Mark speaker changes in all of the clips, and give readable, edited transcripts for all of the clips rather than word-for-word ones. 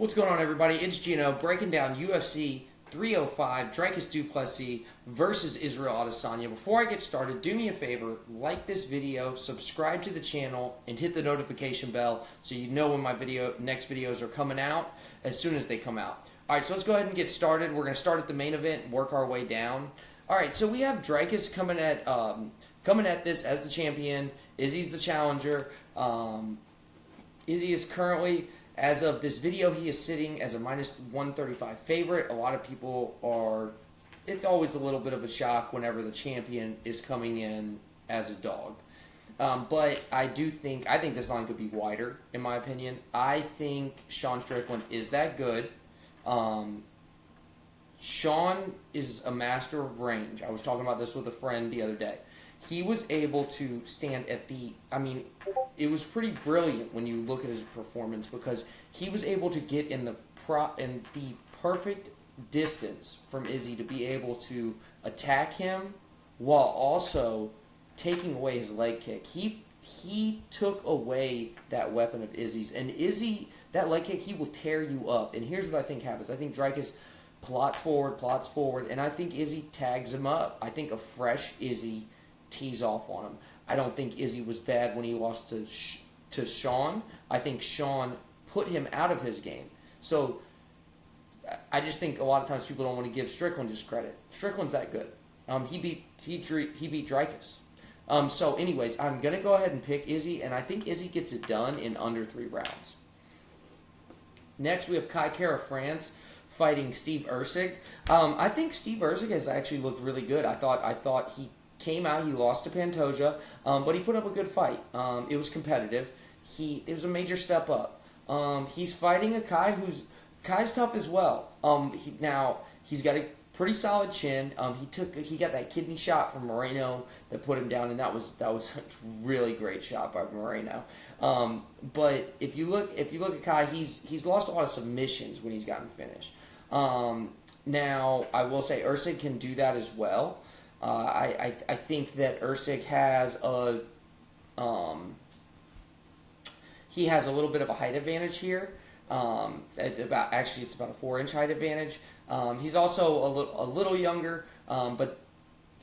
Speaker 1: What's going on, everybody? It's Gino breaking down UFC 305 Dricus du Plessis versus Israel Adesanya. Before I get started, do me a favor, like this video, subscribe to the channel, and hit the notification bell so you know when my next videos are coming out as soon as they come out. Alright, so let's go ahead and get started. We're going to start at the main event and work our way down. Alright, so we have Dricus coming at this as the champion. Izzy's the challenger. Izzy is currently, as of this video, he is sitting as a minus 135 favorite. A lot of people are, it's always a little bit of a shock whenever the champion is coming in as a dog. But I think this line could be wider, in my opinion. I think Sean Strickland is that good. Sean is a master of range. I was talking about this with a friend the other day. He was able to stand at it was pretty brilliant when you look at his performance because he was able to get in the perfect distance from Izzy to be able to attack him while also taking away his leg kick. He took away that weapon of Izzy's, and Izzy, that leg kick, he will tear you up. And here's what I think happens. I think Dricus plots forward, and I think Izzy tags him up. I think a fresh Izzy tees off on him. I don't think Izzy was bad when he lost to Sean. I think Sean put him out of his game. So I just think a lot of times people don't want to give Strickland his credit. Strickland's that good. He beat Dricus. So anyways, I'm gonna go ahead and pick Izzy, and I think Izzy gets it done in under 3 rounds. Next, we have Kai Kara France fighting Steve Erceg. I think Steve Erceg has actually looked really good. I thought he came out, he lost to Pantoja, but he put up a good fight. It was competitive. It was a major step up. He's fighting a Kai Kai's tough as well. He's got a pretty solid chin. He got that kidney shot from Moreno that put him down, and that was a really great shot by Moreno. But if you look at Kai, he's lost a lot of submissions when he's gotten finished. Now I will say Erceg can do that as well. I think that Erceg has he has a little bit of a height advantage here. It's about a 4-inch height advantage. He's also a little younger, but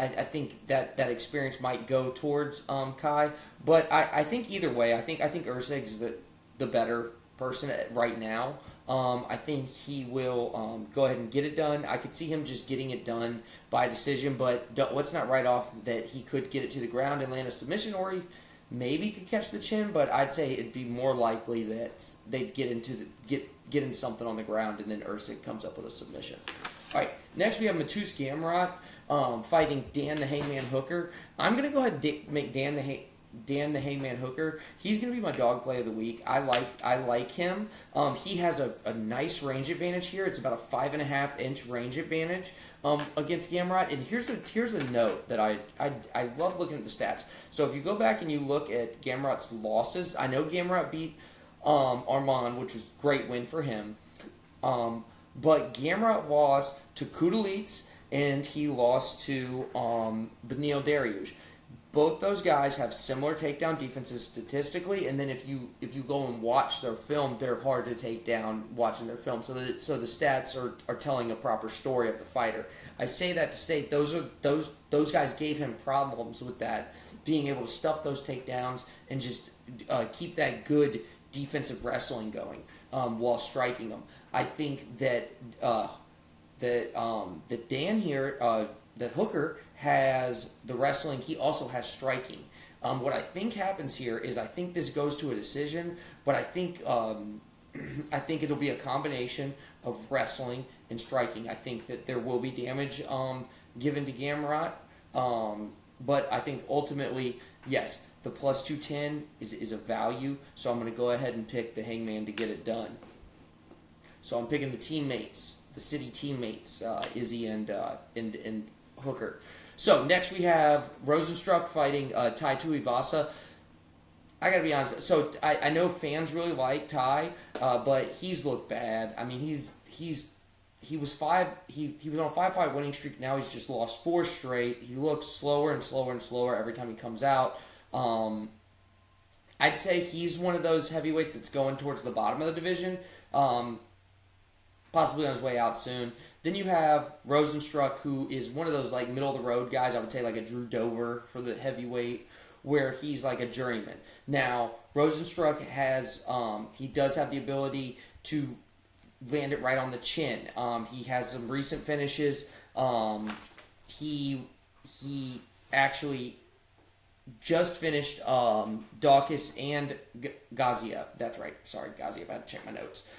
Speaker 1: I think that experience might go towards Kai. But I think either way, I think Erceg's the better person right now. I think he will go ahead and get it done. I could see him just getting it done by decision, but let's not write off that he could get it to the ground and land a submission, or he maybe could catch the chin. But I'd say it'd be more likely that they'd get into something on the ground, and then Erceg comes up with a submission. All right, next we have Mateusz Gamrot fighting Dan the Hangman Hooker. I'm gonna go ahead and make Dan the Hangman Hooker. He's going to be my dog play of the week. I like him. He has a nice range advantage here. It's about a 5.5-inch range advantage against Gamrot. And here's a note that I love looking at the stats. So if you go back and you look at Gamrot's losses, I know Gamrot beat Armand, which was a great win for him. But Gamrot lost to Kudalits, and he lost to Beneil Dariush. Both those guys have similar takedown defenses statistically, and then if you go and watch their film, they're hard to take down watching their film. So the stats are telling a proper story of the fighter. I say that to say those guys gave him problems with that, being able to stuff those takedowns and just keep that good defensive wrestling going while striking them. I think that Dan here, that Hooker has the wrestling, he also has striking. What I think happens here is I think this goes to a decision, but I think it'll be a combination of wrestling and striking. I think that there will be damage given to Gamrot, but I think ultimately, yes, the plus 210 is a value, so I'm going to go ahead and pick the Hangman to get it done. So I'm picking the teammates, the city teammates, Izzy and Hooker. So next we have Rosenstruck fighting Tai Tuivasa. I gotta be honest. So I know fans really like Tai, but he's looked bad. I mean, he was on a 5-fight winning streak. Now he's just lost 4 straight. He looks slower and slower and slower every time he comes out. I'd say he's one of those heavyweights that's going towards the bottom of the division. possibly on his way out soon. Then you have Rosenstruck, who is one of those like middle of the road guys. I would say like a Drew Dober for the heavyweight, where he's like a journeyman. Now Rosenstruck has he does have the ability to land it right on the chin. He has some recent finishes. He actually just finished Dawkins and Gaziev. That's right. Sorry, Gaziev. I had to check my notes.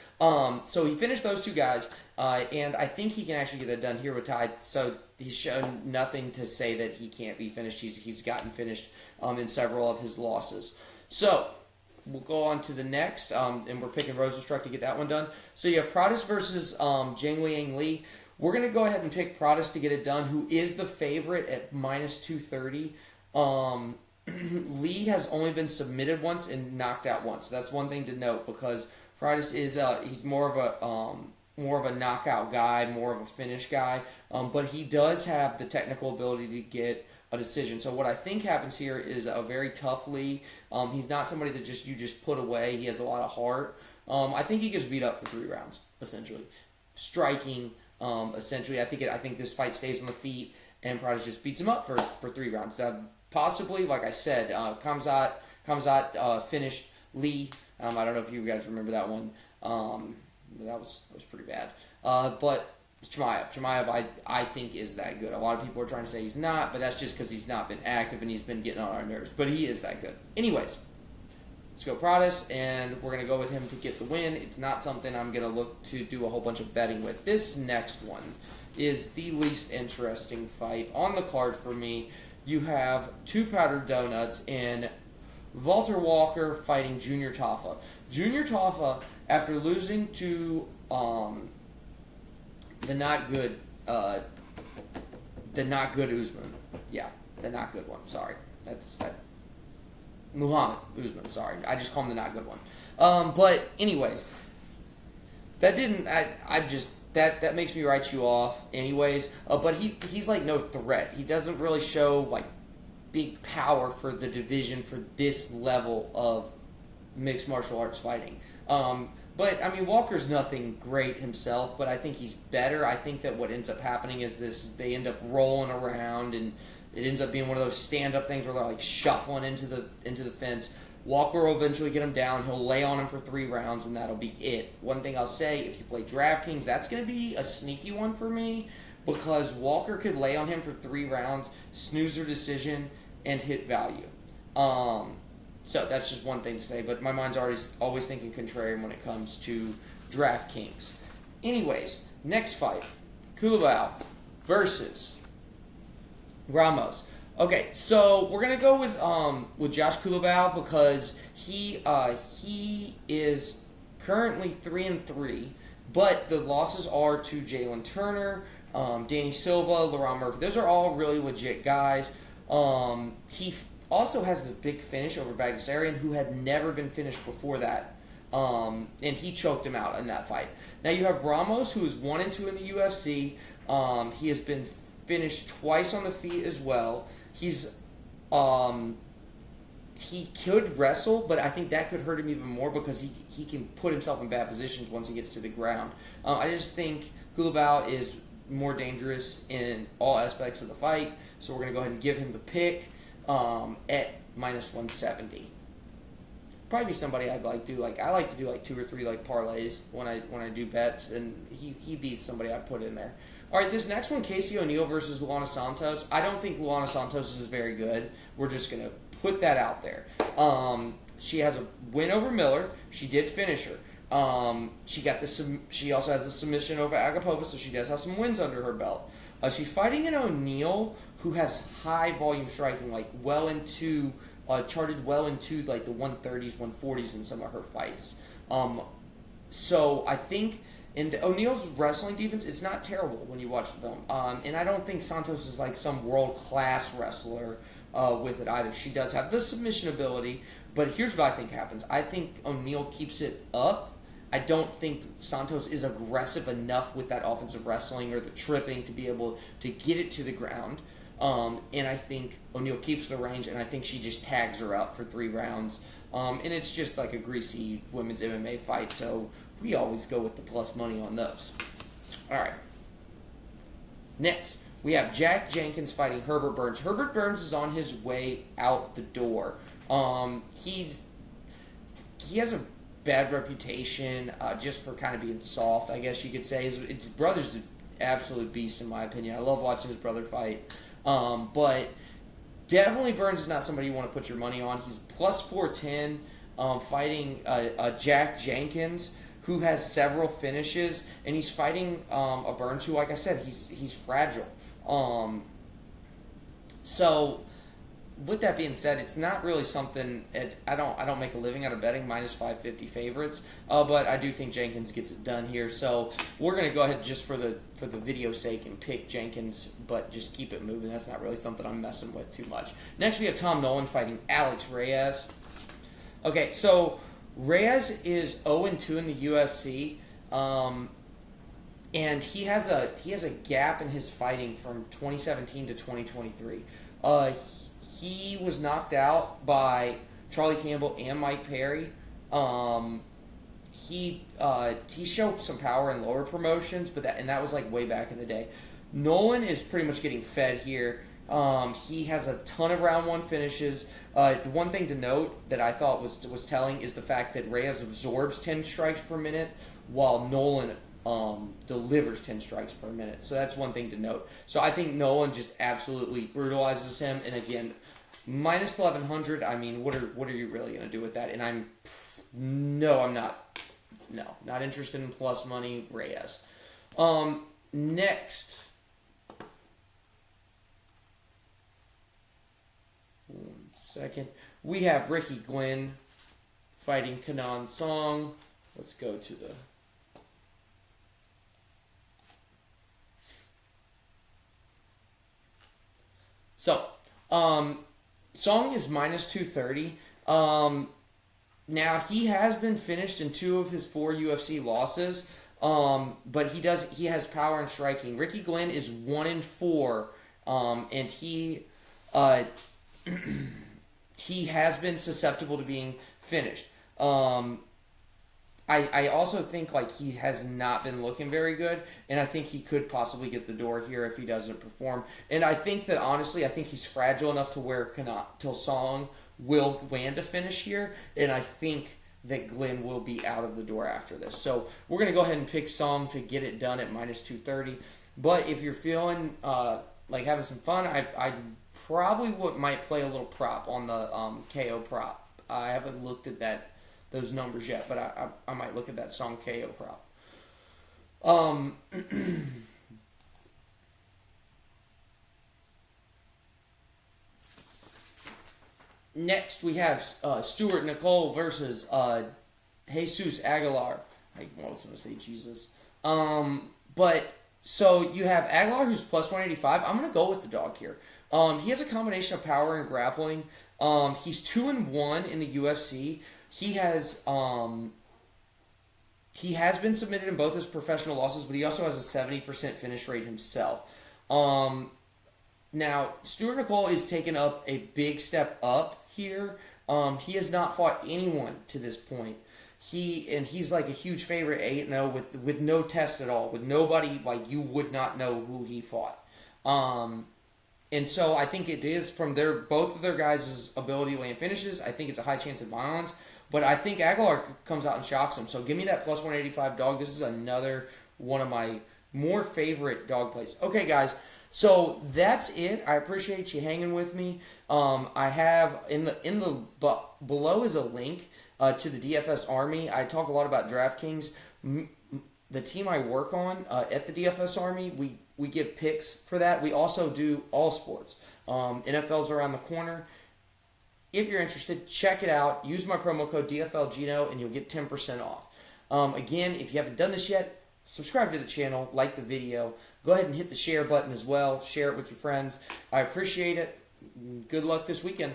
Speaker 1: So he finished those two guys, and I think he can actually get that done here with Tide. So he's shown nothing to say that he can't be finished. He's gotten finished in several of his losses. So we'll go on to the next, and we're picking Rosenstruck to get that one done. So you have Prodis versus Zhang Liang Li. We're going to go ahead and pick Prodis to get it done, who is the favorite at minus 230. Lee has only been submitted once and knocked out once. That's one thing to note, because Prodis is he's more of a knockout guy, more of a finish guy, but he does have the technical ability to get a decision. So what I think happens here is a very tough Lee. He's not somebody that you just put away. He has a lot of heart. I think he gets beat up for 3 rounds, essentially. Striking, essentially. I think this fight stays on the feet, and Prodis just beats him up for 3 rounds. Possibly, like I said, Khamzat finished Lee. I don't know if you guys remember that one. That was pretty bad. But Chimaev, I think is that good. A lot of people are trying to say he's not, but that's just because he's not been active and he's been getting on our nerves. But he is that good. Anyways, let's go Prodis, and we're going to go with him to get the win. It's not something I'm going to look to do a whole bunch of betting with. This next one is the least interesting fight on the card for me. You have 2 powdered donuts and Walter Walker fighting Junior Tafa. Junior Tafa, after losing to the not good Usman. Yeah, the not good one. Sorry. That Muhammad Usman, sorry. I just call him the not good one. But anyways, that didn't that makes me write you off anyways. But he's like no threat. He doesn't really show like big power for the division for this level of mixed martial arts fighting. But I mean, Walker's nothing great himself, but I think he's better. I think that what ends up happening is they end up rolling around, and it ends up being one of those stand-up things where they're like shuffling into the fence. Walker will eventually get him down. He'll lay on him for 3 rounds, and that'll be it. One thing I'll say, if you play DraftKings, that's going to be a sneaky one for me, because Walker could lay on him for 3 rounds, snooze their decision, and hit value. So that's just one thing to say, but my mind's always thinking contrarian when it comes to DraftKings. Anyways, next fight, Culibao versus Ramos. Okay, so we're gonna go with Josh Culibao, because he is currently 3-3, but the losses are to Jalen Turner, Danny Silva, Laurent Murphy. Those are all really legit guys. He also has a big finish over Bagdasarian, who had never been finished before that, and he choked him out in that fight. Now you have Ramos, who is 1-2 in the UFC. He has been finished twice on the feet as well. He could wrestle, but I think that could hurt him even more, because he can put himself in bad positions once he gets to the ground. I just think Culibao is more dangerous in all aspects of the fight, so we're going to go ahead and give him the pick at minus 170. Probably be somebody I'd like to do. I like to do 2 or 3 parlays when I do bets, and he'd be somebody I'd put in there. All right, this next one, Casey O'Neill versus Luana Santos. I don't think Luana Santos is very good. We're just gonna put that out there. She has a win over Miller. She did finish her. She also has a submission over Agapova, so she does have some wins under her belt. She's fighting an O'Neill who has high volume striking, charted well into the 130s, 140s in some of her fights. So I think, and O'Neill's wrestling defense is not terrible when you watch the film. And I don't think Santos is some world-class wrestler with it either. She does have the submission ability, but here's what I think happens. I think O'Neill keeps it up. I don't think Santos is aggressive enough with that offensive wrestling or the tripping to be able to get it to the ground. And I think O'Neal keeps the range, and I think she just tags her out for 3 rounds. And it's just like a greasy women's MMA fight, so we always go with the plus money on those. All right. Next, we have Jack Jenkins fighting Herbert Burns. Herbert Burns is on his way out the door. He has a bad reputation just for kind of being soft, I guess you could say. His brother's an absolute beast, in my opinion. I love watching his brother fight. But definitely Burns is not somebody you want to put your money on. He's plus 410 fighting Jack Jenkins, who has several finishes, and he's fighting a Burns who, like I said, he's fragile. So with that being said, it's not really something I don't make a living out of betting minus 550 favorites, but I do think Jenkins gets it done here. So we're gonna go ahead just for the video's sake and pick Jenkins, but just keep it moving. That's not really something I'm messing with too much. Next, we have Tom Nolan fighting Alex Reyes. Okay, so Reyes is 0-2 in the UFC, and he has a gap in his fighting from 2017 to 2023. He was knocked out by Charlie Campbell and Mike Perry. He showed some power in lower promotions, but that was like way back in the day. Nolan is pretty much getting fed here. He has a ton of round 1 finishes. The one thing to note that I thought was telling is the fact that Reyes absorbs 10 strikes per minute, while Nolan delivers 10 strikes per minute. So that's one thing to note. So I think Nolan just absolutely brutalizes him. And again, minus 1100. I mean, what are you really going to do with that? And I'm not interested in plus money Reyes. Next. One second. We have Ricky Glenn fighting Kenan Song. Let's go to the... So, Song is minus 230. Now, he has been finished in 2 of his 4 UFC losses, but he has power and striking. Ricky Glenn is 1-4, and he has been susceptible to being finished. I also think like he has not been looking very good, and I think he could possibly get the door here if he doesn't perform. And I think that honestly, I think he's fragile enough to where Song will land a finish here, and I think that Glenn will be out of the door after this. So we're gonna go ahead and pick Song to get it done at minus 230. But if you're feeling like having some fun, I probably might play a little prop on the KO prop. I haven't looked at those numbers yet, but I might look at that Song KO prop. Next, we have Stuart Nicole versus Jesus Aguilar. I was going to say Jesus. But, so you have Aguilar, who's plus 185. I'm going to go with the dog here. He has a combination of power and grappling. He's 2-1 in the UFC. He has been submitted in both his professional losses, but he also has a 70% finish rate himself. Now, Stuart Nicole is taking up a big step up here. He has not fought anyone to this point. He's like a huge favorite 8-0 with no test at all, with nobody, like you would not know who he fought. And so I think it is from both of their guys' ability to land finishes. I think it's a high chance of violence. But I think Aguilar comes out and shocks him. So give me that plus 185 dog. This is another one of my more favorite dog plays. Okay, guys. So that's it. I appreciate you hanging with me. I have below is a link to the DFS Army. I talk a lot about DraftKings. The team I work on at the DFS Army, we give picks for that. We also do all sports. NFL's around the corner. If you're interested, check it out. Use my promo code DFLGino and you'll get 10% off. Again, if you haven't done this yet, subscribe to the channel, like the video. Go ahead and hit the share button as well. Share it with your friends. I appreciate it. Good luck this weekend.